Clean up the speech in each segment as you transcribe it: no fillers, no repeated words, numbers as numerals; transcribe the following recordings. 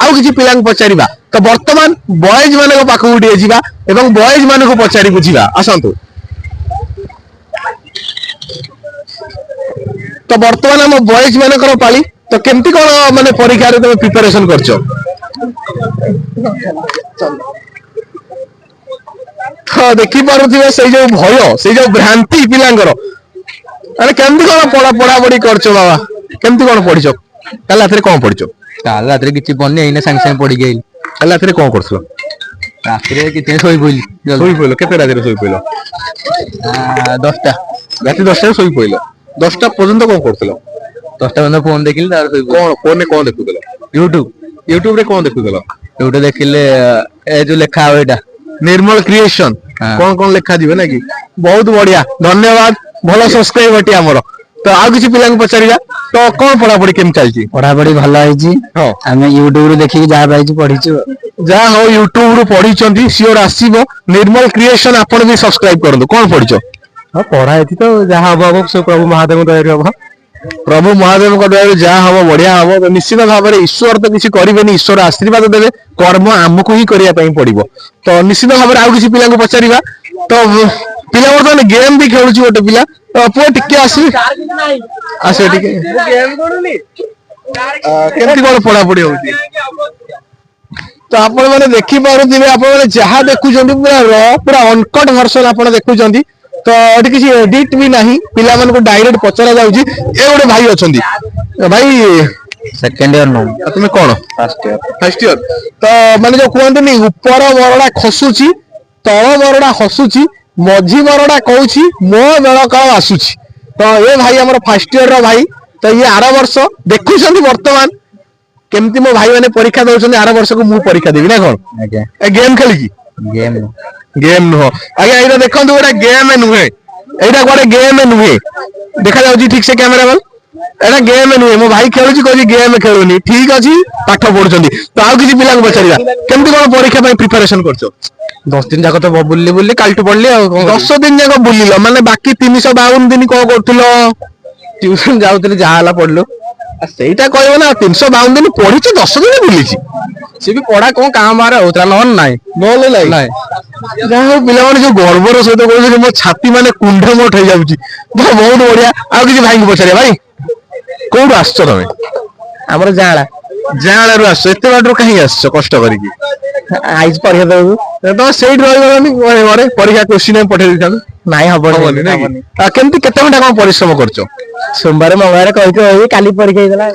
आउ किछि पिलांग पचारिबा तो वर्तमान बॉयज माने को पाखु उडी जिबा एवं बॉयज माने को पचारि बुझिबा आसंतु तो वर्तमान हम बॉयज माने कर पाली तो केमती कोन माने परीक्षा रे तुम प्रिपरेशन करछो हाँ देखि पारुथिबे सेई जो भय सेई जो भ्रांति पिलांगर अरे केमती कोन पढ़ा पढ़ी करछो बाबा केमती कोन पढिछो काल रात रे कोन पढिछो काल रात रे किछि बन्ने एने संग संग पड़ी गेल काल रात रे कोन करछलो रात रे किछि सोई पइलो केते रात रे सोई पइलो 10टा रात 10टा सोई पइलो 10टा पर्यंत कोन करथलो 10टा बंद फोन देखिल तार सोई कोन फोन ने कोन देखुथलो यूट्यूब रे कोन देखुथलो यूट्यूब देखिले ए जो लेखा हो एटा निर्मल क्रिएशन कोन लेखा दिबे ना कि बहुत बढ़िया धन्यवाद भलो सब्सक्राइब हटी हमरो तो आ किछि पिलांग पचारिया तो कोन पढ़ा पढ़ी केम चलची पढ़ा पढ़ी भलो आइची हां हमें यूट्यूब रे देखि जा पाइची पढिछु जा हो यूट्यूब रो पढिचंती सियोर आसीबो निर्मल क्रिएशन आपण भी सब्सक्राइब करंदो कोन पढिचो हां पढ़ा हेती तो जहा हबो सब प्रभु महादेव दयारे हबो प्रभु महादेव को दयारे जा हबो बढ़िया हबो तो निश्चित भाव रे ईश्वर तो किछि करिवेनी ईश्वर आशीर्वाद देबे कर्म हमकु ही करिया पई पड़िबो तो निश्चित भाव रे आ किछि पिलांग पचारिबा तो पिला वर्तमान गेम भी खेलुची गोटे पिला पुआ टिके आसी टिके गेम कोडुनी केमती कोन पढ़ा पढ़ी होउची तो आपण माने देखि पारुथिबे आपण माने जहा देखुचंती पूरा अनकट वर्जन आपण देखुचंती तो एटी किसी एडिट भी नहीं पिला मन को डायरेक्ट पचरा जाउची ए गोटे भाई अछंती भाई सेकंड ईयर नो तुमे कोन फर्स्ट ईयर तो माने जो कहंतनी ऊपर बरडा खसुची तळ बरडा हसुची मझी बरडा कहूची मो बेल काल आसुची तो ये भाई हमर फर्स्ट ईयर रो भाई तो ये आर वर्ष देखुछंती वर्तमान केमती मो भाई माने परीक्षा दउछंती आर वर्ष को मु परीक्षा देबी ना कोन आज्ञा ए गेम खेली की गेम नो आज्ञा एटा देखंतु गोटा गेम नुहे एटा गोटे गेम नुहे देखा जाउची ठीक से कैमरा वाल एटा गेम नुहे मो भाई खेलुची कोजी गेम खेलुनी ठीक अछि पाठ पढुछंती तो आ किछि पिला को बचारिया केमती कोन परीक्षा पई प्रिपरेशन करछो 10 दिन जाक तो बुल्ली काल टू पढ़ली 10 दिन जाक बुल्लिलो माने बाकी 352 दिन को करथुलो ट्यूशन जाउतली जहाला पढ़लो सेटा कहबो ना 352 दिन पढिछ 10 दिन बुलिछि से भी पढ़ा कोन काम मारे होतरा नन नाही नले नाही जाहो पिला माने जो गर्वर सहित कहै मो छाती माने कुंढ मोठ हो जाउची बहुत बढ़िया आ किछि भाई को पछारे भाई कोड आछो तमे हमर जाळा रो आछो एते बाटरो कहीं आछो कष्ट करी की आइज परीक्षा देबो तो सेट रहिबोनी घरे परीक्षा क्वेश्चन पठे दिथान नाही हबनी आ केमती केते घंटा कोन परिश्रम करछो सोमवार मंगळवार कहि काली परीक्षा हेला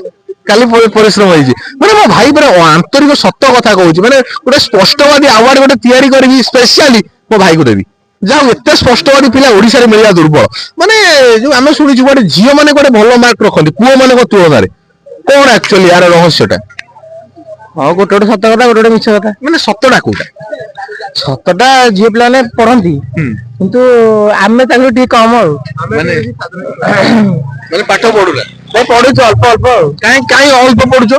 काली परिश्रम होईची माने मो भाई पर आंतरिक सत्य कथा कहूची माने गोटे स्पष्टवादी अवार्ड गोटे तयारी करबी स्पेशली मो भाई को देबी जाऊ एते स्पष्टवादी पिला ओडिसा रे मिलिया दुर्बल माने जो हम सुनिछु गोटे जियो माने गोटे भलो मार्क रखंती पुओ माने को तुलना रे कोन एक्चुअली यार रहस्यटा हां गोटे सत्य कथा गोटे मिछ कथा माने सत्यटा कोटा सत्यटा जियो पिला ने पढंती किंतु आमे ताकू ठीक कम माने माने पाठ पढुला नहीं पढ़ु अल्प अल्प काई अल्प पढुछो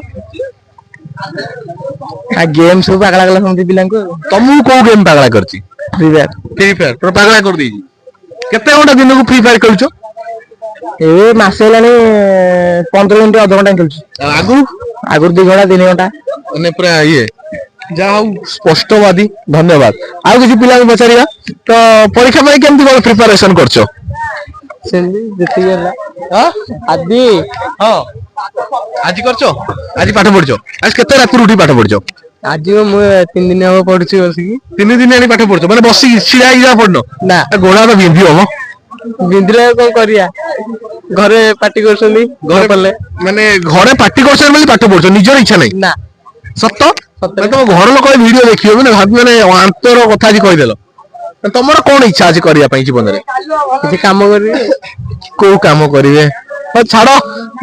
आ गेम सब पागला गला समझी पिला को तमु को गेम पागला करची फ्री फायर तो पागला कर देजी केते घंटा दिन को फ्री फायर खेलछो ए मासे लानी 15 मिनिट आधा घंटा खेलछु आगु 2 घंटा 3 घंटा ने पूरा ये जाऊ स्पष्टवादी धन्यवाद आ किछि पिला को बचारिया तो परीक्षा में केमती कोन प्रिपरेशन करछो सेंदी जति गेला हां आदि हां आज करछो आज पाठ पढछो आज केते रात उठी पाठ पढछो आज मु 3 दिन हो पढछु बसी 3 दिन आनी पाठ पढछो माने बसी छिड़ा जा पढनो ना गोड़ा तो बिंदी हो बिंद्रे को करिया घरे पार्टी करछनी घर पले माने घरे पार्टी करछन बोली पाठ पढछो निजर इच्छा नहीं ना सत्य मैं तो घर लोक वीडियो देखियो माने भाबी माने अंतर कथा जी कहि देलो तमर कोन इच्छा अछि करिया पई जीवन रे किछि काम करिवे को काम करिवे छाड़ो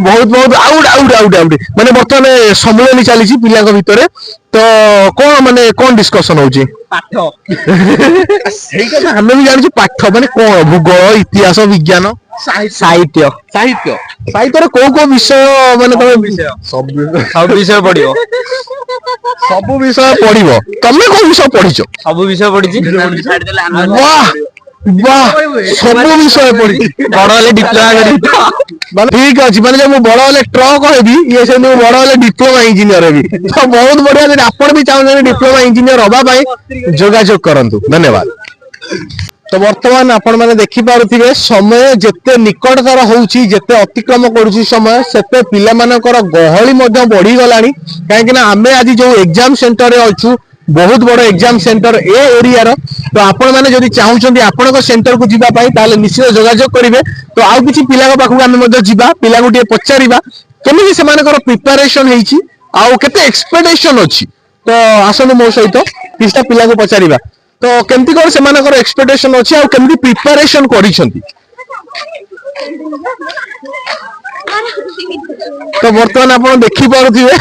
बहुत बहुत आउट माने बर्तमान सम्मेलन चली पिला भितर तो कौन माने कौन डिस्कशन होची पाठ सही कथा हमें भी जानि पाठ माने कौन भूगोल इतिहास विज्ञान साहित्य रे को विषय माने तमे सब विषय पढियो सब विषय पढिबो तमे को विषय पढिचो सब विषय पढिची वाह वाह सब विषय पढ़ी बड़ हेले डिप्लोमा करी ठीक अच्छी माने जब बड़ हेले ट्रक हेबी ये से बड़ हेले डिप्लोमा इंजीनियर हेबी तो बहुत बढ़िया जब आपण भी चाहते डिप्लोमा इंजीनियर हवा पाई जोगाजोग करंतु धन्यवाद। तो वर्तमान आपण माने देखि पारुथिबे समय जेते निकटतर होउची जेते अतिक्रम करूची समय सेते पिला मानकर गहली मध्ये बढ़ी गलानी काहे कि ना आमे आज जो एग्जाम सेंटर रे अछु बहुत बड़ एग्जाम सेंटर ए एरिया रो तो आपण माने जदि चाहुचंदी आपण को सेंटर को जिबा पाई ताले निश्चित जोगाजोग करिवे तो आउ किछि पिला को पाखु आमे मध्ये जिबा पिला को पचारिबा केमिति सेमानकर प्रिपरेशन हेछि आउ केते एक्सपेक्टेशन अछि तो आसनु मो सहित किछटा पिला को पचारिबा तो केमती कोन सेमानकर एक्सपेक्टेशन अछि आउ केमती प्रिपरेशन करिसंती तो बर्तमान आपण देखि पारुथिबे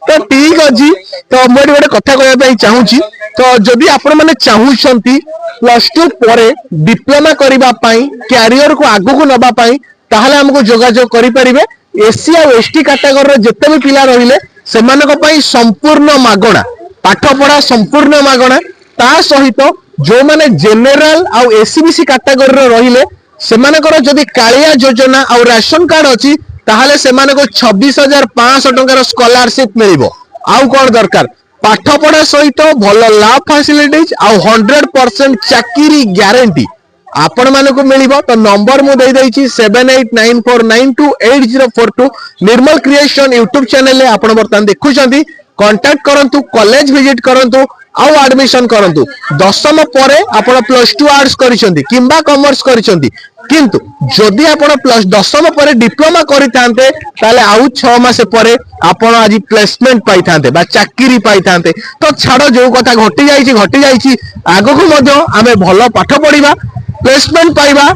तो ठीक अछि तो मोर गोटे कथा कहबा पई चाहूची तो जदि आपण माने चाहूछंती +2 परे डिप्लोमा करिबा पई कैरियर को आगु को नबा पई ताहाले हमको जोगाजोग करि परिबे एससी आ एसटी कैटेगरी रे जत्ते भी पिला रहिले सेमानक पई संपूर्ण मागणा पाठ पढ़ा संपूर्ण मागणा ता सहित जो माने जनरल आ एससीबीसी कैटेगरी रे रहिले सेमानकर जदि कालिया योजना आ राशन कार्ड अछि ताहाले सेमानको 26,500 टंकार स्कॉलरशिप मिलिबो आउ कोन दरकार पाठ पढ़ा सहित भल लाभ फैसिलिटीज आ 100% चाकरी ग्यारंटी आपण मानको मिलिबो तो नंबर मु दे दैछि 7894928042 निर्मल क्रिएशन यूट्यूब चैनल ले आपण बर्तमान देखुछंती कांटेक्ट करंतु कॉलेज विजिट करंतु आउ एडमिशन करंतु दशम परे आपण +2 आर्ट्स करिसंती किंबा कॉमर्स करिसंती किंतु जदि आपण दशम परे डिप्लोमा करितांते ताले आउ 6 मास परे आपण आज प्लेसमेंट पाई थांते बा चाकरी पाई थांते तो छाड़ो जो कथा घटी जाईची आगो को मध्य आमे भलो पाठ पढ़िबा प्लेसमेंट पाइबा।